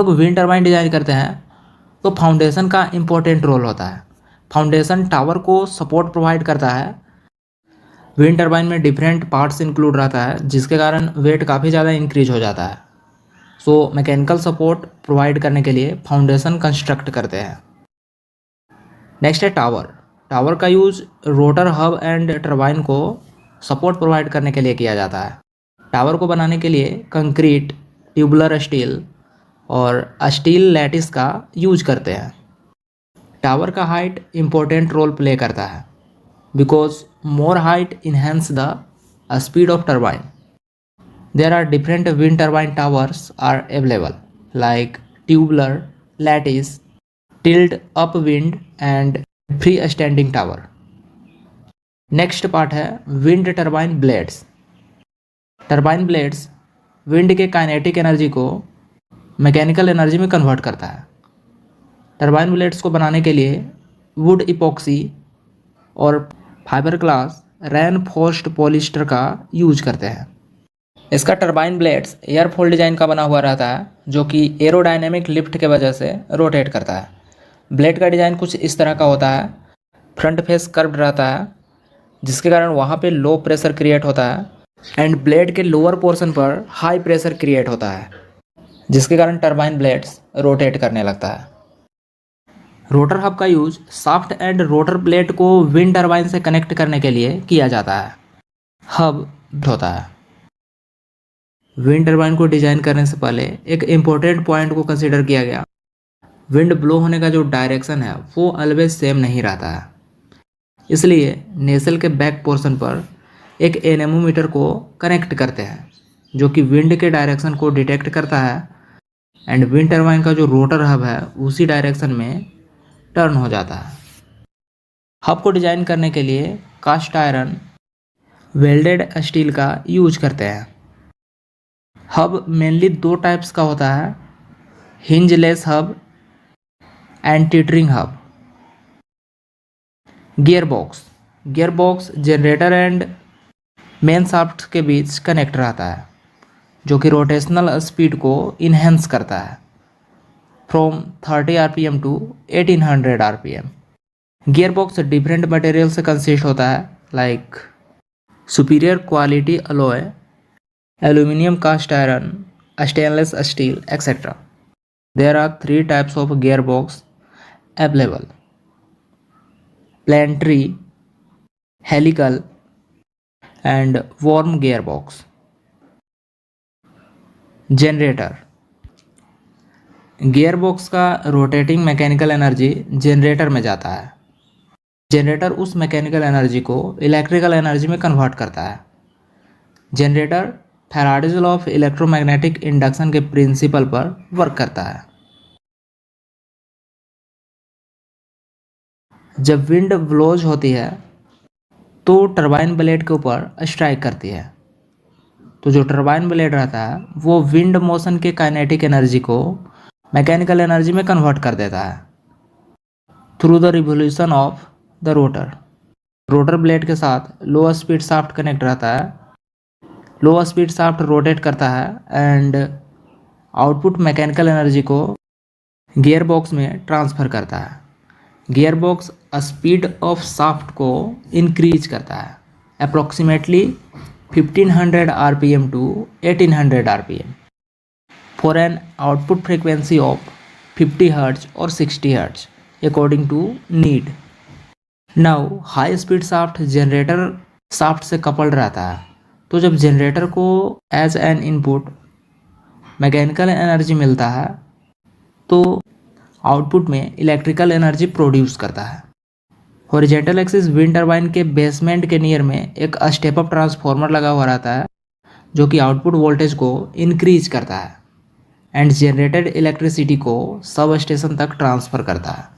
लोग wind turbine design करते हैं तो फाउंडेशन का इम्पोर्टेंट रोल होता है। फाउंडेशन टावर को सपोर्ट प्रोवाइड करता है। विंड टर्बाइन में डिफरेंट पार्ट्स इंक्लूड रहता है जिसके कारण वेट काफ़ी ज़्यादा इंक्रीज हो जाता है। सो मैकेनिकल सपोर्ट प्रोवाइड करने के लिए फाउंडेशन कंस्ट्रक्ट करते हैं। नेक्स्ट है टावर। टावर का use rotor hub and turbine को सपोर्ट प्रोवाइड करने के लिए किया जाता है। टावर को बनाने के लिए कंक्रीट, ट्यूबुलर स्टील और स्टील लैटिस का यूज करते हैं। टावर का हाइट इम्पोर्टेंट रोल प्ले करता है because more height enhance the speed of turbine. There are different wind turbine towers are available like tubular, lattice, tilt up wind and freestanding tower. Next part है wind turbine blades. Turbine blades wind के kinetic energy को mechanical energy में convert करता है। Turbine blades को बनाने के लिए वुड इपॉक्सी और फाइबर ग्लास रेनफोर्स्ड पॉलिस्टर का यूज करते हैं। इसका टर्बाइन ब्लेड्स एयरफॉल डिजाइन का बना हुआ रहता है जो कि एरोडायनेमिक लिफ्ट के वजह से रोटेट करता है। ब्लेड का डिज़ाइन कुछ इस तरह का होता है। फ्रंट फेस कर्व्ड रहता है जिसके कारण वहाँ पे लो प्रेशर क्रिएट होता है एंड ब्लेड के लोअर पोर्शन पर हाई प्रेशर क्रिएट होता है जिसके कारण टर्बाइन ब्लेड्स रोटेट करने लगता है। रोटर हब का use shaft and rotor blade को विंड टर्बाइन से कनेक्ट करने के लिए किया जाता है। हब होता है। विंड टर्बाइन को डिजाइन करने से पहले एक इम्पोर्टेंट पॉइंट को कंसीडर किया गया। विंड ब्लो होने का जो डायरेक्शन है वो ऑलवेज सेम नहीं रहता है, इसलिए नेसल के बैक पोर्शन पर एक एनेमोमीटर को कनेक्ट करते हैं जो कि विंड के डायरेक्शन को डिटेक्ट करता है एंड विंड टर्बाइन का जो रोटर हब है उसी डायरेक्शन में टर्न हो जाता है। हब को डिजाइन करने के लिए कास्ट आयरन वेल्डेड स्टील का यूज करते हैं। हब मेनली दो टाइप्स का होता है, hingeless hub and teetering hub. Gearbox generator and main shaft के बीच कनेक्ट रहता है जो कि रोटेशनल स्पीड को इन्हेंस करता है from 30 RPM to 1800 RPM. Gearbox different material से कंसिस्ट होता है like superior quality alloy, aluminum cast iron, stainless steel, etc. There are 3 types of gearbox available: planetary, helical, and worm gearbox. Generator. Gearbox का rotating mechanical energy generator में जाता है। Generator उस mechanical energy को electrical energy में convert करता है। Generator Faraday's law of electromagnetic induction के प्रिंसिपल पर वर्क करता है। जब विंड ब्लोज होती है तो टरबाइन ब्लेड के ऊपर स्ट्राइक करती है, तो जो टरबाइन ब्लेड रहता है वो विंड मोशन के काइनेटिक एनर्जी को मैकेनिकल एनर्जी में कन्वर्ट कर देता है through the revolution of the rotor. Rotor blade के साथ लो स्पीड शाफ्ट कनेक्ट रहता है। लो स्पीड शाफ्ट रोटेट करता है एंड आउटपुट मैकेनिकल एनर्जी को गियरबॉक्स में ट्रांसफ़र करता है। गियरबॉक्स स्पीड ऑफ शाफ्ट को इंक्रीज करता है approximately 1500 RPM to 1800 RPM for an output frequency of 50 hertz और 60 hertz according to need. Now high speed shaft generator shaft से coupled रहता है, तो जब जनरेटर को as an input mechanical energy मिलता है तो आउटपुट में इलेक्ट्रिकल एनर्जी प्रोड्यूस करता है। हॉरिजॉन्टल एक्सिस विंड टर्बाइन के बेसमेंट के नियर में एक स्टेप अप ट्रांसफार्मर लगा हुआ रहता है जो कि आउटपुट वोल्टेज को इंक्रीज करता है एंड जनरेटेड इलेक्ट्रिसिटी को सब स्टेशन तक ट्रांसफ़र करता है।